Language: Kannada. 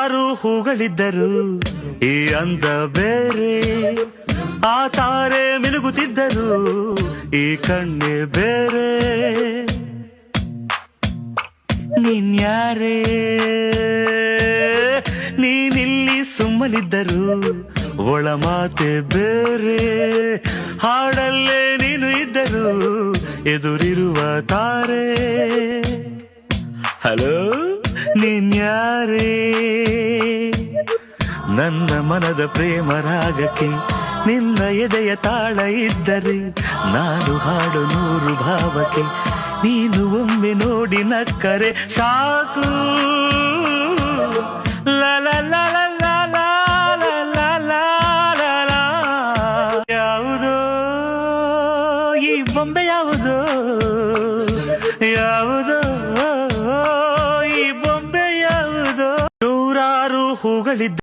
ನೂರಾರು ಹೂಗಳಿದ್ದರು ಈ ಅಂದ ಬೇರೆ, ಆ ತಾರೆ ಮಿನುಗುತ್ತಿದ್ದರು ಈ ಕಣ್ಣೆ ಬೇರೆ. ನೀನ್ಯಾರೇ ನೀನಿಲ್ಲಿ ಸುಮ್ಮನಿದ್ದರು ಒಳ ಮಾತೆ ಬೇರೆ, ಹಾಡಲ್ಲೇ ನೀನು ಇದ್ದರು ಎದುರಿರುವ ತಾರೆ. ಹಲೋ ನೀನ್ಯಾರೇ ನನ್ನ ಮನದ ಪ್ರೇಮ ರಾಗಕ್ಕೆ ನಿನ್ನ ಎದೆಯ ತಾಳ ಇದ್ದರೆ ನಾನು ಹಾಡು ನೂರು ಭಾವಕ್ಕೆ, ನೀನು ಒಮ್ಮೆ ನೋಡಿ ನಕ್ಕರೆ ಸಾಕು. ಯಾವುದೋ ಈ ಬೊಂಬೆ ಯಾವುದೋ, ಯಾವುದೋ ಈ ಬೊಂಬೆ ಯಾವುದೋ. ನೂರಾರು ಹೂಗಳಿದ್ದ